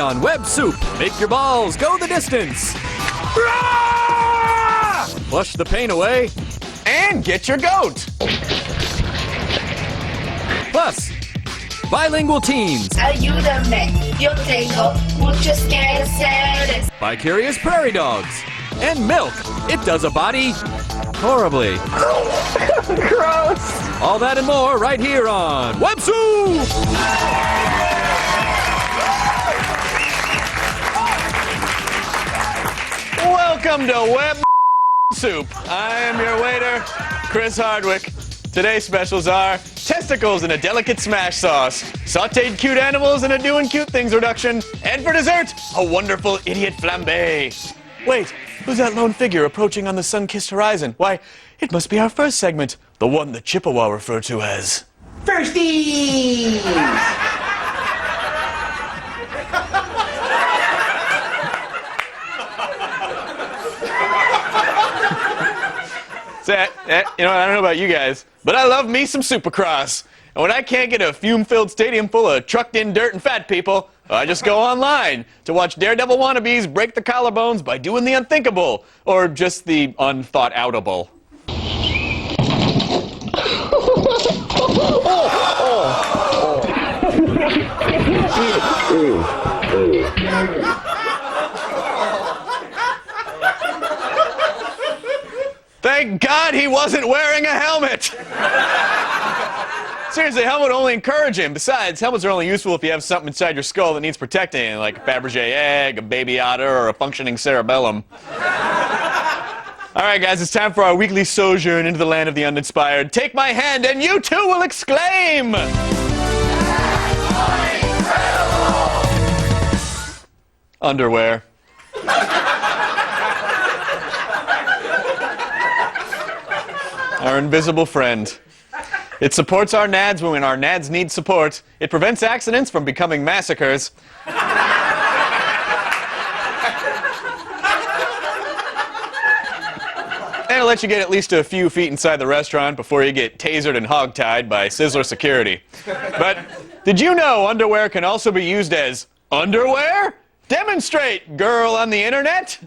on Web Soup. Make your balls go the distance. Flush the pain away. And get your goat. Plus, bilingual teens. Ayúdame, yo tengo muchos quehaceres. Vicarious prairie dogs. And milk. It does a body horribly. Gross. All that and more right here on Web Soup! Welcome to Web Soup. I am your waiter, Chris Hardwick. Today's specials are testicles in a delicate smash sauce, sauteed cute animals in a doing cute things reduction, and for dessert, a wonderful idiot flambe. Wait, who's that lone figure approaching on the sun-kissed horizon? Why, it must be our first segment, the one that Chippewa referred to as Firsties! You know, I don't know about you guys, but I love me some Supercross. And when I can't get a fume-filled stadium full of trucked-in dirt and fat people, I just go online to watch daredevil wannabes break the collarbones by doing the unthinkable, or just the unthought-outable. Thank God he wasn't wearing a helmet! Seriously, helmet would only encourage him. Besides, helmets are only useful if you have something inside your skull that needs protecting, like a Fabergé egg, a baby otter, or a functioning cerebellum. All right, guys, it's time for our weekly sojourn into the land of the uninspired. Take my hand, and you too will exclaim! Underwear. Our invisible friend. It supports our nads when our nads need support. It prevents accidents from becoming massacres. And it'll let you get at least a few feet inside the restaurant before you get tasered and hogtied by Sizzler security. But did you know underwear can also be used as underwear? Demonstrate, girl on the internet!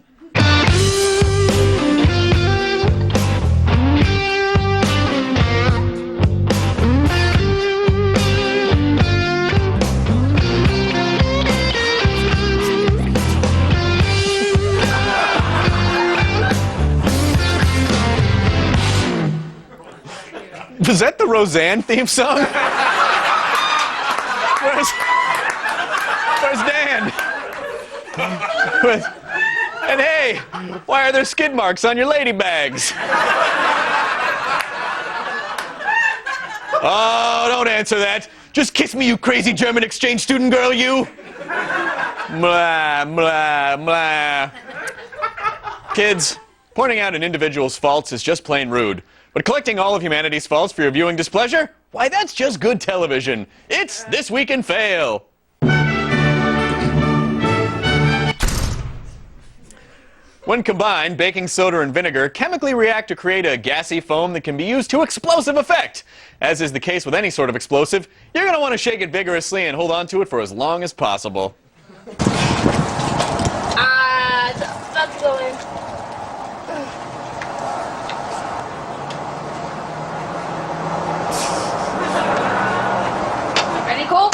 Was that the Roseanne theme song? Where's Dan? And hey, why are there skid marks on your lady bags? Oh, don't answer that. Just kiss me, you crazy German exchange student girl, you. Blah, blah, blah. Kids, pointing out an individual's faults is just plain rude. But collecting all of humanity's faults for your viewing displeasure? Why, that's just good television. It's This Week in Fail. When combined, baking soda and vinegar chemically react to create a gassy foam that can be used to explosive effect. As is the case with any sort of explosive, you're going to want to shake it vigorously and hold on to it for as long as possible. That's going. Ready, Cole?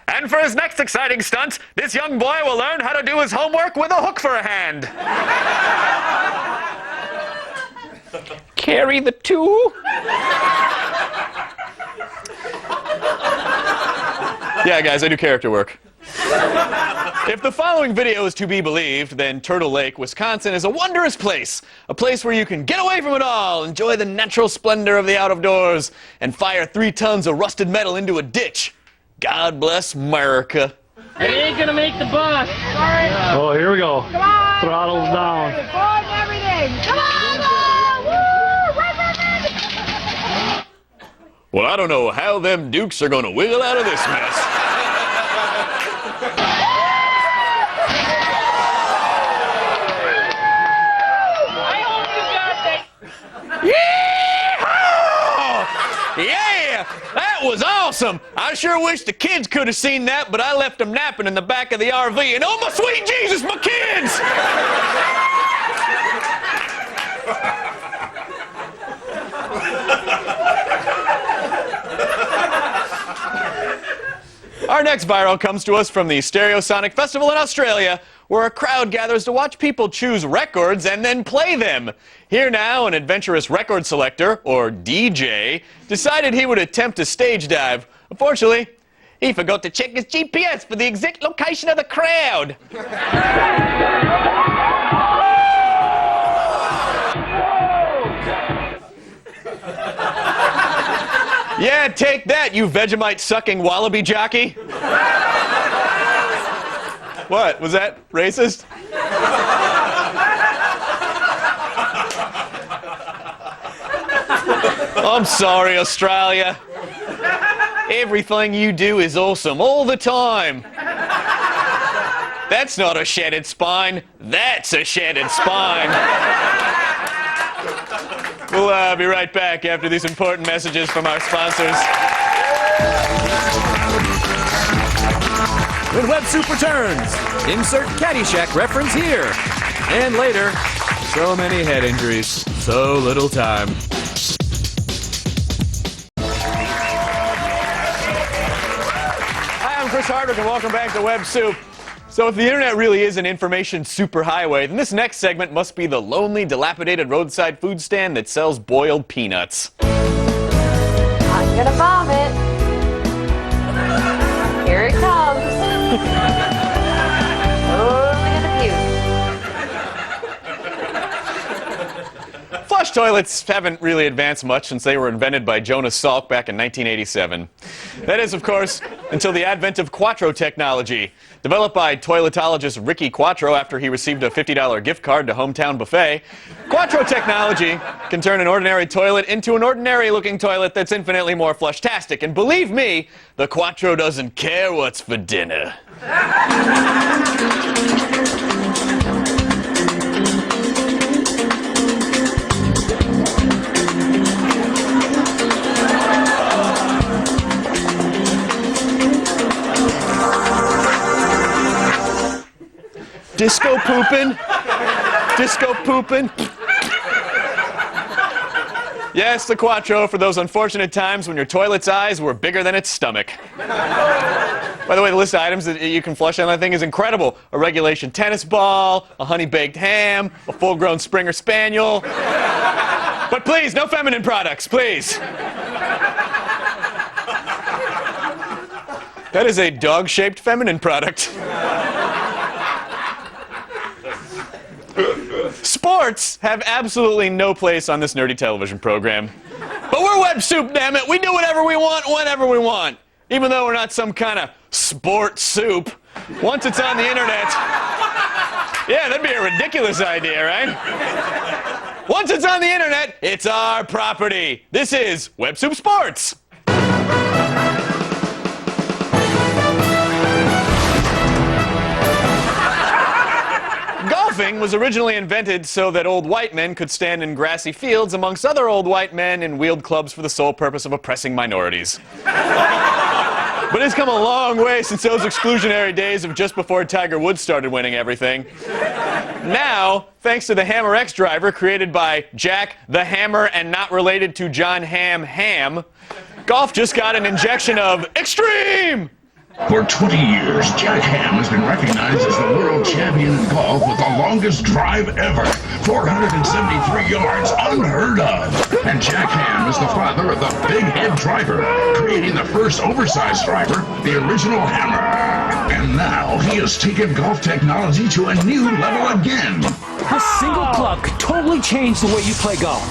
And for his next exciting stunt, this young boy will learn how to do his homework with a hook for a hand. Carry the two. Yeah, guys, I do character work. If the following video is to be believed, then Turtle Lake, Wisconsin is a wondrous place. A place where you can get away from it all, enjoy the natural splendor of the out-of-doors, and fire 3 tons of rusted metal into a ditch. God bless America. It ain't gonna make the bus. Sorry. Oh, here we go. Come on. Throttles down. Fun and everything. Come on, Woo! Run. Well, I don't know how them dukes are gonna wiggle out of this mess. I hope you got that. Yeehaw! awesome. I sure wish the kids could have seen that, but I left them napping in the back of the RV, and oh my sweet Jesus, my kids! Our next viral comes to us from the Stereosonic Festival in Australia, where a crowd gathers to watch people choose records and then play them. Here now, an adventurous record selector, or DJ, decided he would attempt a stage dive. Unfortunately, he forgot to check his GPS for the exact location of the crowd. Yeah, take that, you Vegemite-sucking wallaby jockey. What? Was that racist? I'm sorry, Australia. Everything you do is awesome all the time. That's not a shattered spine. That's a shattered spine. We'll be right back after these important messages from our sponsors. When Web Soup returns, insert Caddyshack reference here. And later, so many head injuries, so little time. Hi, I'm Chris Hardwick, and welcome back to Web Soup. So if the internet really is an information superhighway, then this next segment must be the lonely, dilapidated roadside food stand that sells boiled peanuts. I'm gonna vomit. Here it comes. Totally gonna puke. Flush toilets haven't really advanced much since they were invented by Jonas Salk back in 1987. That is, of course, until the advent of Quattro technology. Developed by toiletologist Ricky Quattro after he received a $50 gift card to Hometown Buffet, Quattro technology can turn an ordinary toilet into an ordinary-looking toilet that's infinitely more flushtastic. And believe me, the Quattro doesn't care what's for dinner. Disco pooping. Disco pooping. Yes, the Quattro for those unfortunate times when your toilet's eyes were bigger than its stomach. By the way, the list of items that you can flush on that thing is incredible. A regulation tennis ball, a honey-baked ham, a full-grown Springer Spaniel. But please, no feminine products, please. That is a dog-shaped feminine product. Sports have absolutely no place on this nerdy television program. But we're Web Soup, damn it. We do whatever we want, whenever we want. Even though we're not some kind of sport soup. Once it's on the internet... Yeah, that'd be a ridiculous idea, right? Once it's on the internet, it's our property. This is Web Soup Sports. Golfing was originally invented so that old white men could stand in grassy fields amongst other old white men and wield clubs for the sole purpose of oppressing minorities. But it's come a long way since those exclusionary days of just before Tiger Woods started winning everything. Now, thanks to the Hammer X driver created by Jack the Hammer and not related to John Ham, golf just got an injection of extreme! For 20 years, Jack Ham has been recognized as the world champion in golf with the longest drive ever. 473 yards, unheard of. And Jack Ham is the father of the big head driver, creating the first oversized driver, the original Hammer. And now he has taken golf technology to a new level again. A single club could totally change the way you play golf.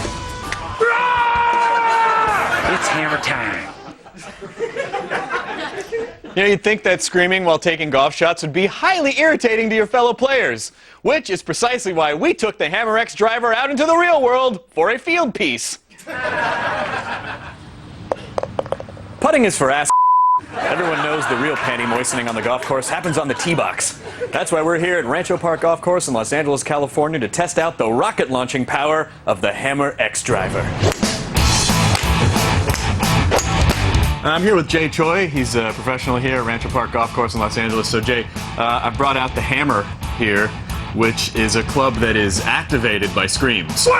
It's hammer time. You know, you'd think that screaming while taking golf shots would be highly irritating to your fellow players, which is precisely why we took the Hammer X driver out into the real world for a field piece. Putting is for ass. Everyone knows the real panty moistening on the golf course happens on the tee box. That's why we're here at Rancho Park Golf Course in Los Angeles, California to test out the rocket launching power of the Hammer X driver. I'm here with Jay Choi. He's a professional here at Rancho Park Golf Course in Los Angeles. So, Jay, I brought out the Hammer here, which is a club that is activated by screams. So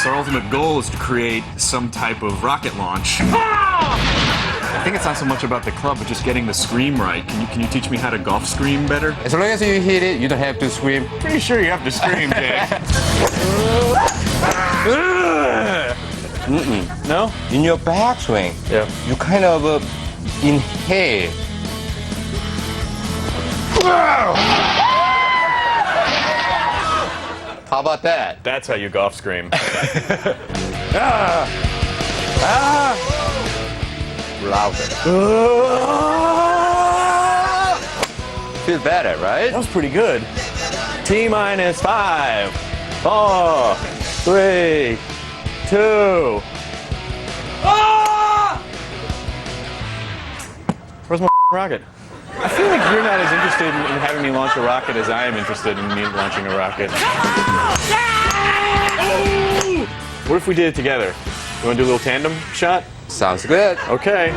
our ultimate goal is to create some type of rocket launch. I think it's not so much about the club, but just getting the scream right. Can you teach me how to golf scream better? As long as you hit it, you don't have to scream. Pretty sure you have to scream, Jay. No? In your backswing, you kind of inhale. How about that? That's how you golf scream. Louder. Feel better, right? That was pretty good. T-minus 5, 4, 3, 2. Where's my rocket? I feel like you're not as interested in having me launch a rocket as I am interested in me launching a rocket. What if we did it together? You want to do a little tandem shot? Sounds good. Okay.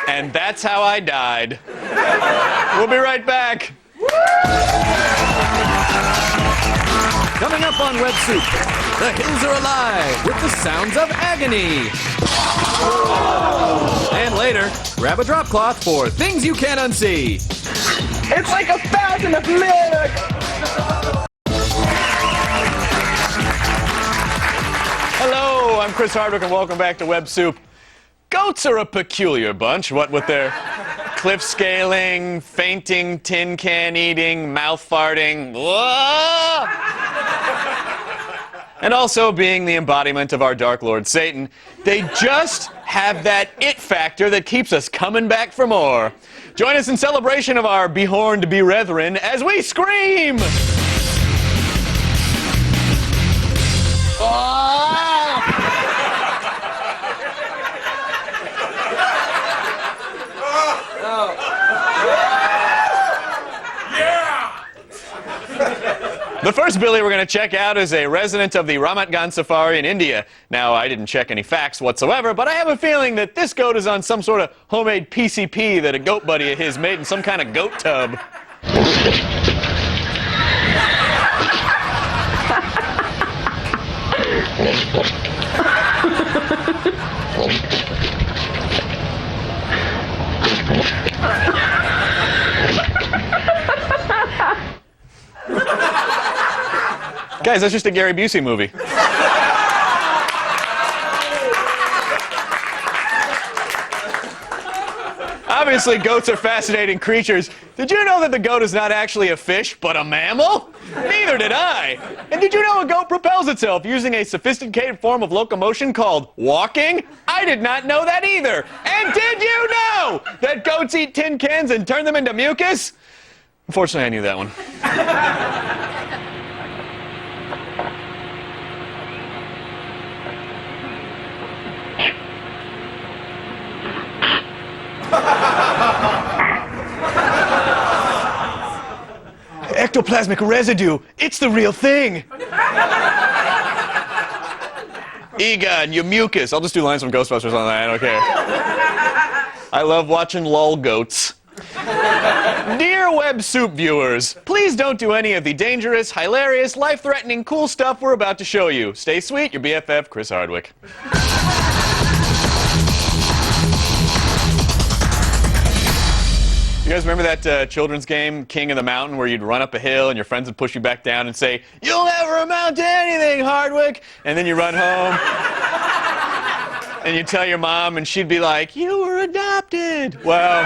And that's how I died. We'll be right back. Coming up on Web Soup, the hills are alive with the sounds of agony. And later, grab a drop cloth for things you can't unsee. It's like a fountain of milk. Hello, I'm Chris Hardwick, and welcome back to Web Soup. Goats are a peculiar bunch, what with their cliff scaling, fainting, tin can eating, mouth farting, and also being the embodiment of our Dark Lord Satan. They just have that it factor that keeps us coming back for more. Join us in celebration of our behorned brethren as we scream! The first Billy we're going to check out is a resident of the Ramat Gan Safari in India. Now, I didn't check any facts whatsoever, but I have a feeling that this goat is on some sort of homemade PCP that a goat buddy of his made in some kind of goat tub. Guys, that's just a Gary Busey movie. Obviously, goats are fascinating creatures. Did you know that the goat is not actually a fish, but a mammal? Neither did I. And did you know a goat propels itself using a sophisticated form of locomotion called walking? I did not know that either. And did you know that goats eat tin cans and turn them into mucus? Unfortunately, I knew that one. Ectoplasmic residue. It's the real thing. Egon, you mucus. I'll just do lines from Ghostbusters on that. Okay. I love watching lol goats. Dear Web Soup viewers, please don't do any of the dangerous, hilarious, life-threatening, cool stuff we're about to show you. Stay sweet, your BFF, Chris Hardwick. You guys remember that children's game, King of the Mountain, where you'd run up a hill and your friends would push you back down and say, "You'll never amount to anything, Hardwick," and then you run home and you tell your mom and she'd be like, "You were adopted." Well,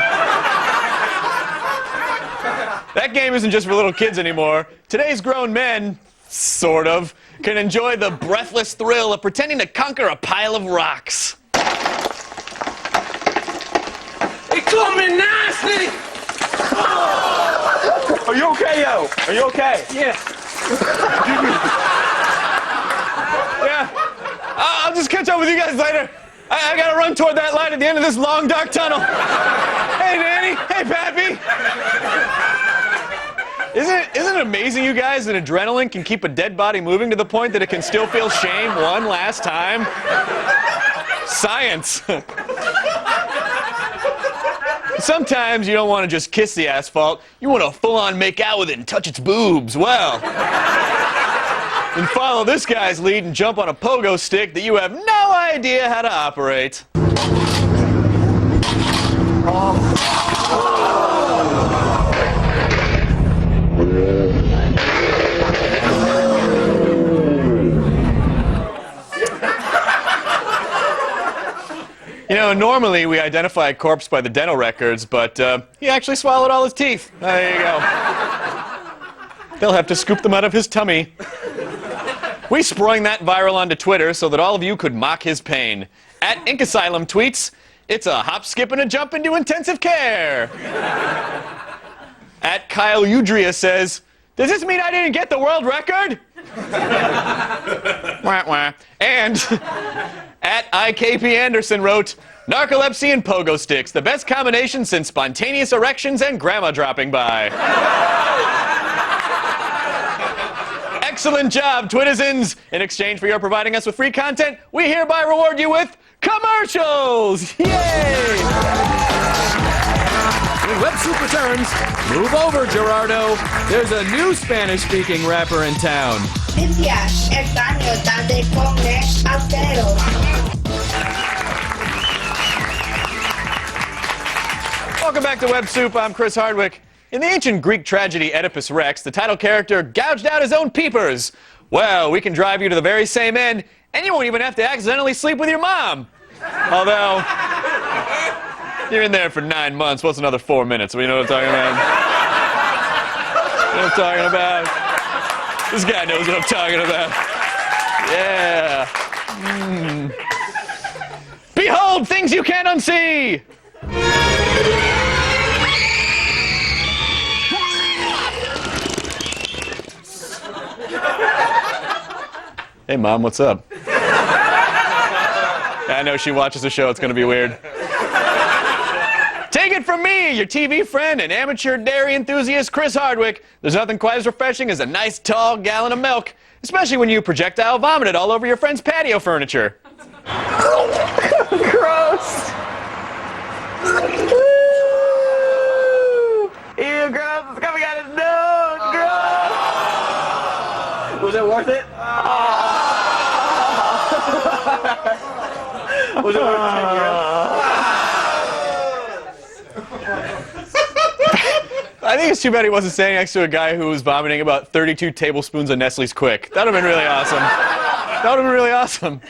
that game isn't just for little kids anymore. Today's grown men, sort of, can enjoy the breathless thrill of pretending to conquer a pile of rocks. coming nasty! Are you okay, yo? Are you okay? Yeah. Yeah. I'll just catch up with you guys later. I gotta run toward that light at the end of this long, dark tunnel. Hey, Nanny. Hey, Pappy. Isn't it amazing, you guys, that adrenaline can keep a dead body moving to the point that it can still feel shame one last time? Science. Sometimes you don't want to just kiss the asphalt. You want to full-on make out with it and touch its boobs. Well, then follow this guy's lead and jump on a pogo stick that you have no idea how to operate. You know, normally we identify a corpse by the dental records, but he actually swallowed all his teeth. There you go. They'll have to scoop them out of his tummy. We sprung that viral onto Twitter so that all of you could mock his pain. At Ink Asylum tweets, "It's a hop, skip, and a jump into intensive care." At Kyle Udria says, "Does this mean I didn't get the world record?" Wah, wah. And at IKP Anderson wrote, "Narcolepsy and pogo sticks, the best combination since spontaneous erections and grandma dropping by." Excellent job, Twitizens! In exchange for your providing us with free content, we hereby reward you with commercials! Yay! When Web Soup returns, move over, Gerardo. There's a new Spanish-speaking rapper in town. Noticias, extraño, tarde con altero. Welcome back to Web Soup. I'm Chris Hardwick. In the ancient Greek tragedy Oedipus Rex, the title character gouged out his own peepers. Well, we can drive you to the very same end, and you won't even have to accidentally sleep with your mom. Although, you're in there for 9 months. What's another 4 minutes? We know what I'm talking about. You know what I'm talking about? This guy knows what I'm talking about. Yeah. Behold, things you can't unsee! Hey, Mom, what's up? I know she watches the show. It's going to be weird. Take it from me, your TV friend and amateur dairy enthusiast, Chris Hardwick. There's nothing quite as refreshing as a nice, tall gallon of milk, especially when you projectile vomit it all over your friend's patio furniture. Gross. Ew, gross. It's coming out his nose. Gross. Was it worth it? Was it worth 10 euros? I think it's too bad he wasn't standing next to a guy who was vomiting about 32 tablespoons of Nestle's Quick. That would have been really awesome. That would have been really awesome.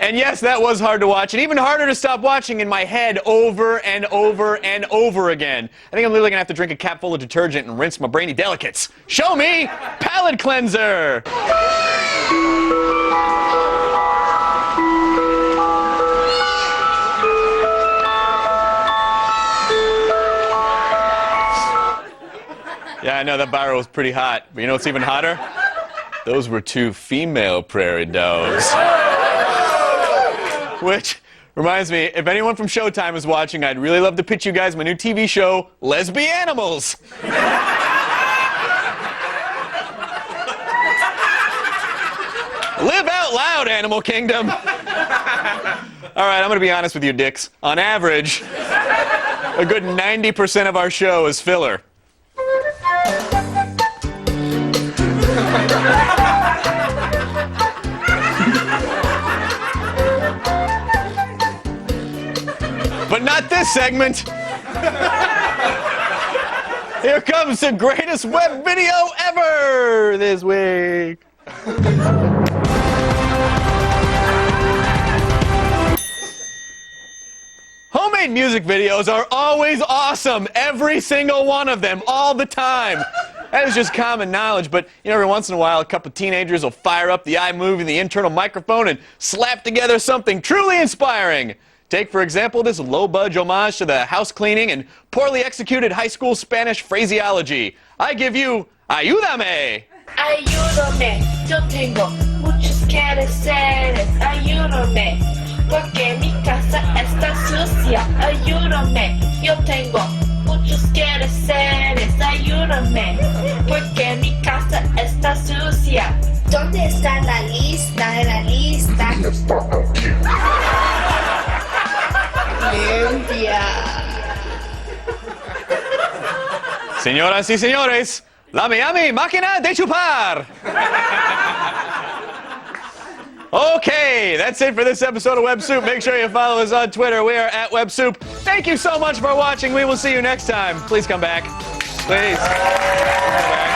And yes, that was hard to watch, and even harder to stop watching in my head over and over and over again. I think I'm literally gonna have to drink a cap full of detergent and rinse my brainy delicates. Show me Palate Cleanser! Yeah, I know that barrel was pretty hot, but you know what's even hotter? Those were 2 female prairie dogs. Which reminds me, if anyone from Showtime is watching, I'd really love to pitch you guys my new TV show, Lesbian Animals. Live out loud, Animal Kingdom. All right, I'm gonna be honest with you, dicks. On average, a good 90% of our show is filler. But not this segment. Here comes the greatest web video ever this week. Homemade music videos are always awesome. Every single one of them, all the time. That is just common knowledge, but you know, every once in a while, a couple teenagers will fire up the iMovie and the internal microphone and slap together something truly inspiring. Take, for example, this low-budge homage to the house cleaning and poorly executed high school Spanish phraseology. I give you, ayúdame! Ayúdame, yo tengo muchos quehaceres. Ayúdame, porque mi casa está sucia. Ayúdame, yo tengo muchos quehaceres. Ayúdame, porque mi casa está sucia. ¿Dónde está la lista? La lista. Limpia. Señoras y señores, la Miami Máquina de Chupar! Okay, that's it for this episode of Web Soup. Make sure you follow us on Twitter. We are at Web Soup. Thank you so much for watching. We will see you next time. Please come back. Please. Come back.